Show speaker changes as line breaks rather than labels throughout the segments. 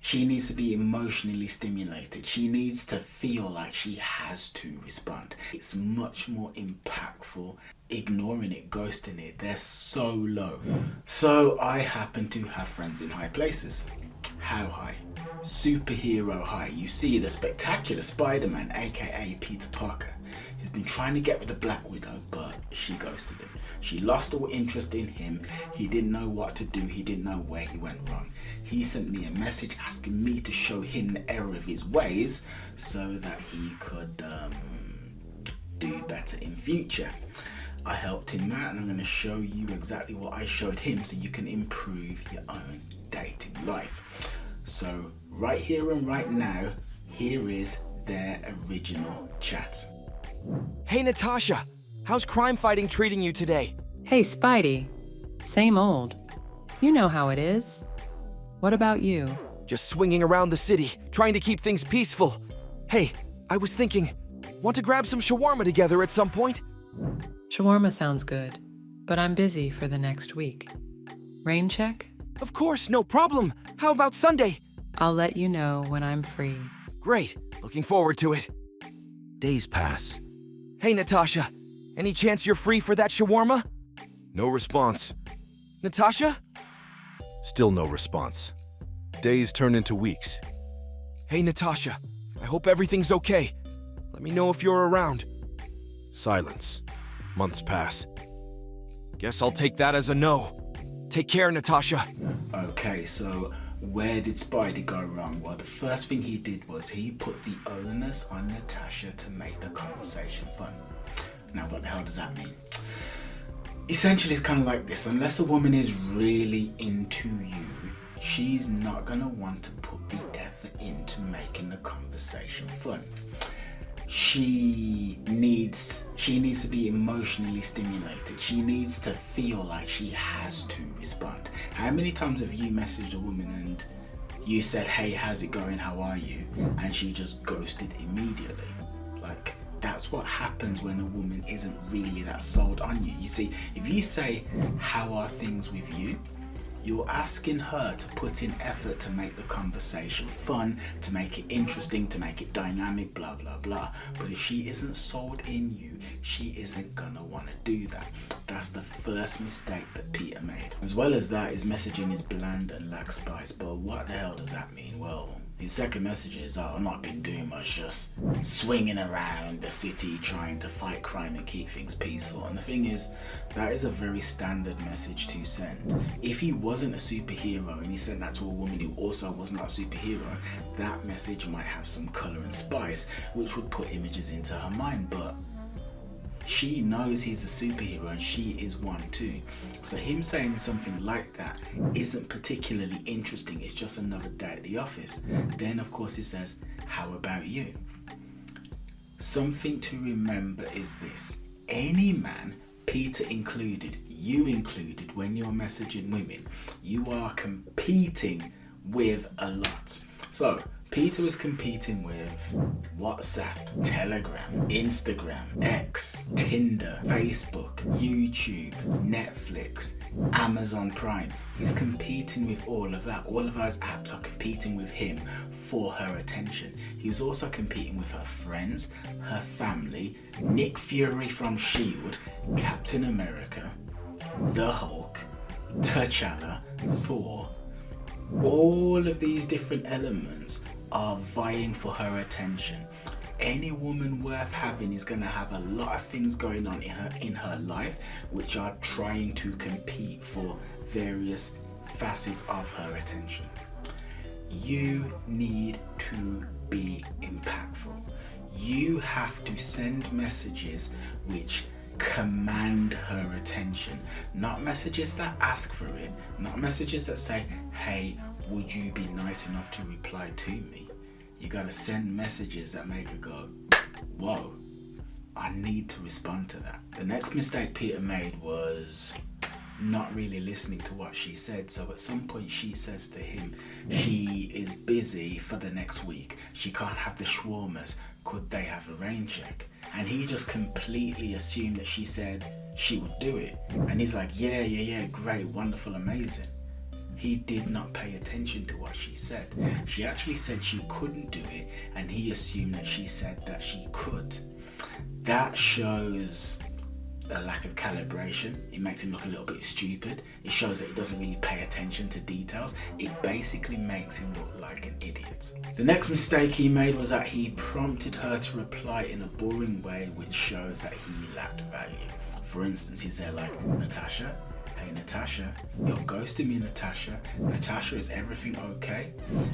She needs to be emotionally stimulated. She needs to feel like she has to respond. It's much more impactful ignoring it, ghosting it. They're so low. So I happen to have friends in high places. How high? Superhero high. You see the spectacular Spider-Man, aka Peter Parker. He's been trying to get with the Black Widow, but she ghosted him. She lost all interest in him. He didn't know what to do. He didn't know where he went wrong. He sent me a message asking me to show him the error of his ways so that he could do better in future. I helped him out, and I'm going to show you exactly what I showed him so you can improve your own dating life. So right here and right now, here is their original chat.
Hey Natasha, how's crime fighting treating you today?
Hey, Spidey. Same old. You know how it is. What about you?
Just swinging around the city, trying to keep things peaceful. Hey, I was thinking, want to grab some shawarma together at some point?
Shawarma sounds good, but I'm busy for the next week. Rain check?
Of course, no problem. How about Sunday?
I'll let you know when I'm free.
Great, looking forward to it. Days pass. Hey Natasha, any chance you're free for that shawarma?
No response.
Natasha?
Still no response. Days turn into weeks.
Hey Natasha, I hope everything's okay. Let me know if you're around.
Silence. Months pass.
Guess I'll take that as a no. Take care, Natasha.
Okay, so where did Spidey go wrong? Well, the first thing he did was he put the onus on Natasha to make the conversation fun. Now, what the hell does that mean? Essentially, it's kind of like this. Unless a woman is really into you, she's not going to want to put the effort into making the conversation fun. She needs to be emotionally stimulated. She needs to feel like she has to respond. How many times have you messaged a woman and you said, hey, how's it going? How are you? And she just ghosted immediately. Like, that's what happens when a woman isn't really that sold on you. You see, if you say, how are things with you? You're asking her to put in effort to make the conversation fun, to make it interesting, to make it dynamic, blah, blah, blah. But if she isn't sold in you, she isn't gonna wanna do that. That's the first mistake that Peter made. As well as that, his messaging is bland and lacks spice. But what the hell does that mean? Well, his second message is, I've not been doing much, just swinging around the city trying to fight crime and keep things peaceful. And the thing is, that is a very standard message to send. If he wasn't a superhero and he sent that to a woman who also was not a superhero, that message might have some color and spice, which would put images into her mind. But she knows he's a superhero and she is one too. So him saying something like that isn't particularly interesting. It's just another day at the office. Then of course he says, how about you? Something to remember is this. Any man, Peter included, you included, when you're messaging women, you are competing with a lot. So Peter was competing with WhatsApp, Telegram, Instagram, X, Tinder, Facebook, YouTube, Netflix, Amazon Prime. He's competing with all of that. All of those apps are competing with him for her attention. He's also competing with her friends, her family, Nick Fury from S.H.I.E.L.D., Captain America, the Hulk, T'Challa, Thor. All of these different elements are vying for her attention. Any woman worth having is going to have a lot of things going on in her life which are trying to compete for various facets of her attention. You need to be impactful. You have to send messages which command her attention, not messages that ask for it, not messages that say, hey, would you be nice enough to reply to me? You gotta send messages that make her go, whoa, I need to respond to that. The next mistake Peter made was not really listening to what she said. So at some point she says to him, she is busy for the next week. She can't have the shawarmas. Could they have a rain check? And he just completely assumed that she said she would do it. And he's like, yeah, great, wonderful, amazing. He did not pay attention to what she said. She actually said she couldn't do it, and he assumed that she said that she could. That shows a lack of calibration. It makes him look a little bit stupid. It shows that he doesn't really pay attention to details. It basically makes him look like an idiot. The next mistake he made was that he prompted her to reply in a boring way, which shows that he lacked value. For instance, he's there like, Natasha? Hey Natasha, you're ghosting me, Natasha. Natasha, is everything okay?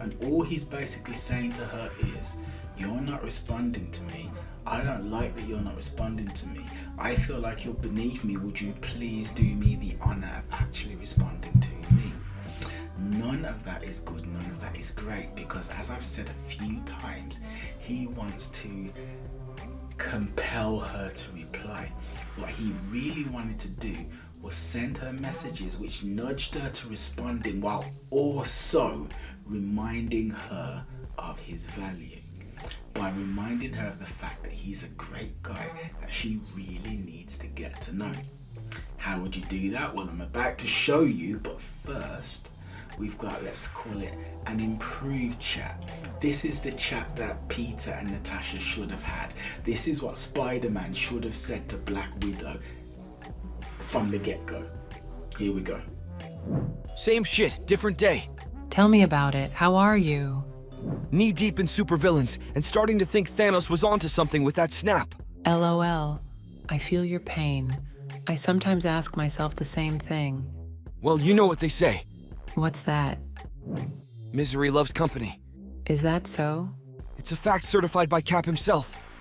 And all he's basically saying to her is, you're not responding to me. I don't like that you're not responding to me. I feel like you're beneath me. Would you please do me the honor of actually responding to me? None of that is good. None of that is great, because as I've said a few times, he wants to compel her to reply. What he really wanted to do was send her messages which nudged her to responding, while also reminding her of his value. By reminding her of the fact that he's a great guy that she really needs to get to know. How would you do that? Well, I'm about to show you, but first we've got, let's call it, an improved chat. This is the chat that Peter and Natasha should have had. This is what Spider-Man should have said to Black Widow from the get-go. Here we go.
Same shit, different day.
Tell me about it. How are you?
Knee-deep in supervillains and starting to think Thanos was onto something with that snap.
LOL. I feel your pain. I sometimes ask myself the same thing.
Well, you know what they say.
What's that?
Misery loves company.
Is that so?
It's a fact certified by Cap himself.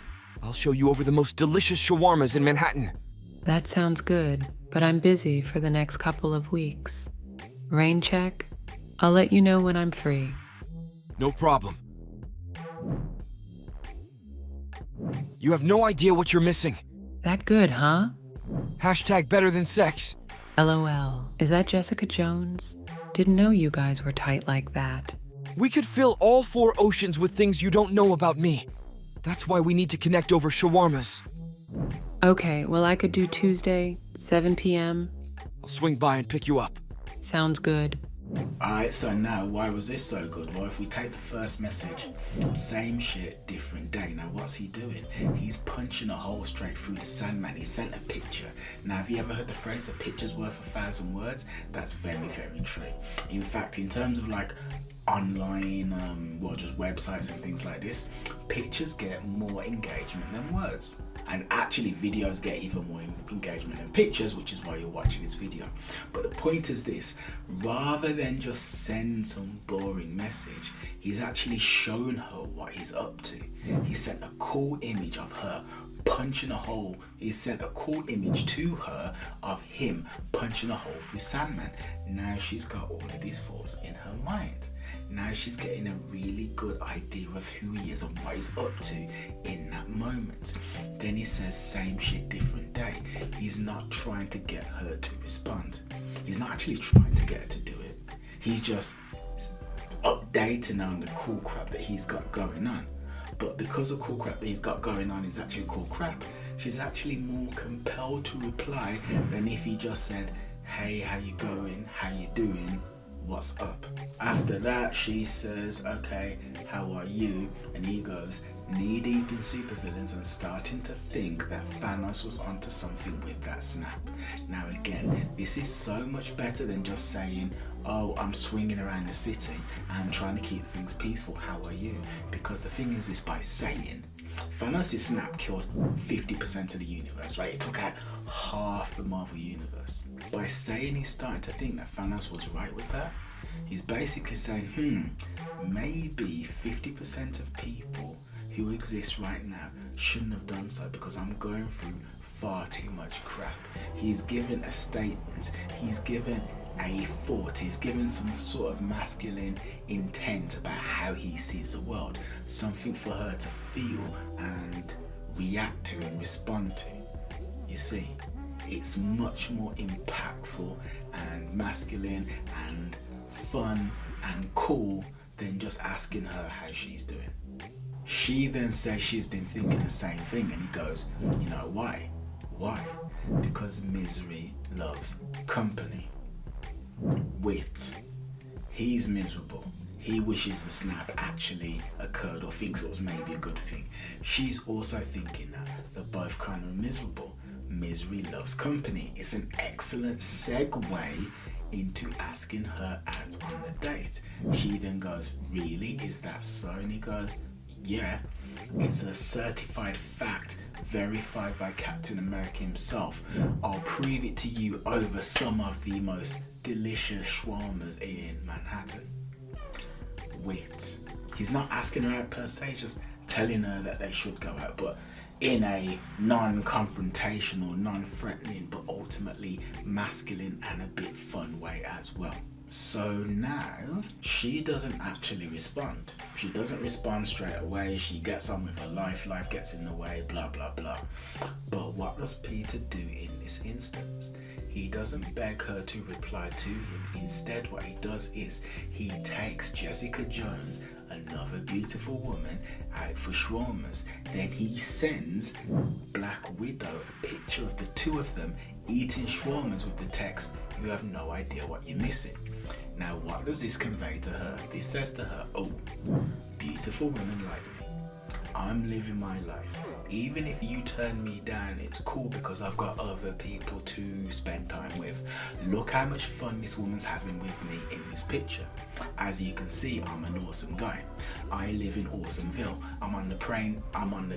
I'll show you over the most delicious shawarmas in Manhattan.
That sounds good, but I'm busy for the next couple of weeks. Rain check? I'll let you know when I'm free.
No problem. You have no idea what you're missing.
That good, huh?
Hashtag better than sex.
LOL. Is that Jessica Jones? Didn't know you guys were tight like that.
We could fill all 4 oceans with things you don't know about me. That's why we need to connect over shawarmas.
Okay, well I could do Tuesday, 7 p.m.
I'll swing by and pick you up.
Sounds good.
Alright, so now why was this so good? Well, if we take the first message, same shit, different day. Now what's he doing? He's punching a hole straight through the Sandman. He sent a picture. Now have you ever heard the phrase, a picture's worth 1,000 words? That's very, very true. In fact, in terms of like online, just websites and things like this, pictures get more engagement than words. And actually videos get even more engagement than pictures, which is why you're watching this video. But the point is this, rather than just send some boring message, he's actually shown her what he's up to. He sent a cool image of her punching a hole. He sent a cool image to her of him punching a hole through Sandman. Now she's got all of these thoughts in her mind. Now she's getting a really good idea of who he is and what he's up to in that moment. Then he says, same shit, different day. He's not trying to get her to respond. He's not actually trying to get her to do it. He's just updating on the cool crap that he's got going on. But because the cool crap that he's got going on is actually cool crap, she's actually more compelled to reply than if he just said, hey, how you going? How you doing? What's up? After that, she says, okay, how are you? And he goes, knee deep in supervillains and starting to think that Thanos was onto something with that snap. Now again, this is so much better than just saying, oh, I'm swinging around the city and I'm trying to keep things peaceful, how are you? Because the thing is by saying, Thanos' snap killed 50% of the universe, right? It took out half the Marvel universe. By saying he's starting to think that Thanos was right with that, he's basically saying, maybe 50% of people who exist right now shouldn't have done so because I'm going through far too much crap. He's given a statement, he's given a thought, he's given some sort of masculine intent about how he sees the world, something for her to feel and react to and respond to. You see, it's much more impactful and masculine and fun and cool than just asking her how she's doing. She then says she's been thinking the same thing, and he goes, you know why? Why? Because misery loves company. Wit. He's miserable. He wishes the snap actually occurred or thinks it was maybe a good thing. She's also thinking that they're both kind of miserable. Misery loves company. It's an excellent segue into asking her out on the date. She then goes, really? Is that so? And he goes, yeah, it's a certified fact verified by Captain America himself. I'll prove it to you over some of the most delicious shawarmas in Manhattan. Wait, he's not asking her out per se, just telling her that they should go out, but in a non-confrontational, non-threatening, but ultimately masculine and a bit fun way as well. So now she doesn't actually respond. She doesn't respond straight away. She gets on with her life gets in the way, blah blah blah. But what does Peter do in this instance? He doesn't beg her to reply to him. Instead, what he does is he takes Jessica Jones, another beautiful woman, out for shawarmas. Then he sends Black Widow a picture of the two of them eating shawarmas with the text, "You have no idea what you're missing." Now, what does this convey to her? This says to her, oh, beautiful women like me. I'm living my life. Even if you turn me down, it's cool because I've got other people to spend time with. Look how much fun this woman's having with me in this picture. As you can see, I'm an awesome guy. I live in Awesomeville. I'm on the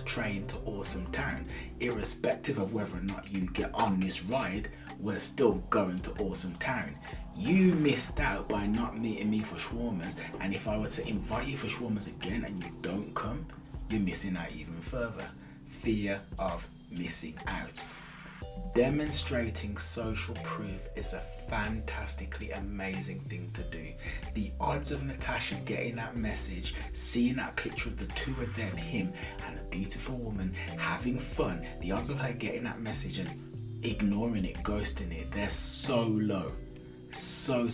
train to Awesome Town. Irrespective of whether or not you get on this ride, we're still going to Awesome Town. You missed out by not meeting me for shawarmas, and if I were to invite you for shawarmas again and you don't come, you're missing out even further. Fear of missing out. Demonstrating social proof is a fantastically amazing thing to do. The odds of Natasha getting that message, seeing that picture of the two of them, him and a beautiful woman having fun, the odds of her getting that message and ignoring it, ghosting it, they're so low. So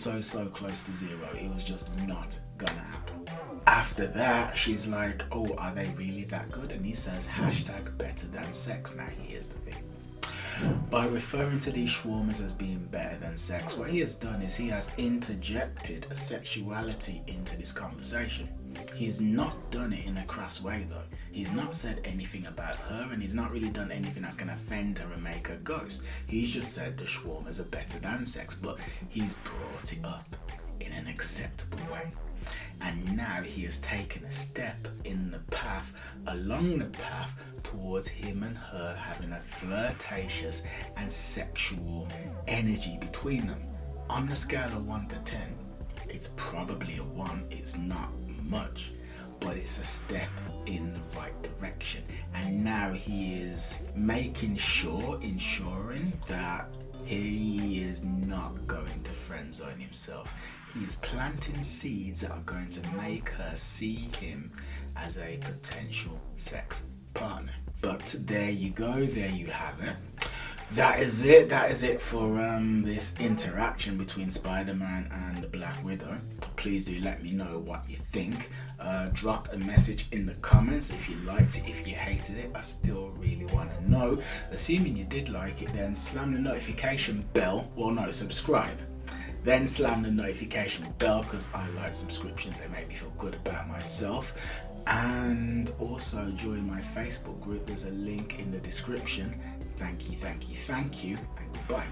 close to zero. It was just not gonna happen. After that, she's like, oh, are they really that good? And he says, #better than sex. Now, here's the thing. By referring to these shawarmas as being better than sex, what he has done is he has interjected a sexuality into this conversation. He's not done it in a crass way though. He's not said anything about her, and he's not really done anything that's going to offend her and make her ghost. He's just said the shawarmas are better than sex, but he's brought it up in an acceptable way. And now he has taken a step along the path towards him and her having a flirtatious and sexual energy between them. On the scale of 1 to 10, it's probably a 1. It's not much, but it's a step in the right direction. And now he is ensuring that he is not going to friend zone himself. He is planting seeds that are going to make her see him as a potential sex partner. But there you go, there you have it. That is it for this interaction between Spider-Man and Black Widow. Please do let me know what you think. Drop a message in the comments if you liked it, if you hated it. I still really want to know. Assuming you did like it, then slam the notification bell. Well, no, subscribe. Then slam the notification bell, because I like subscriptions. They make me feel good about myself. And also join my Facebook group. There's a link in the description. Thank you, and goodbye.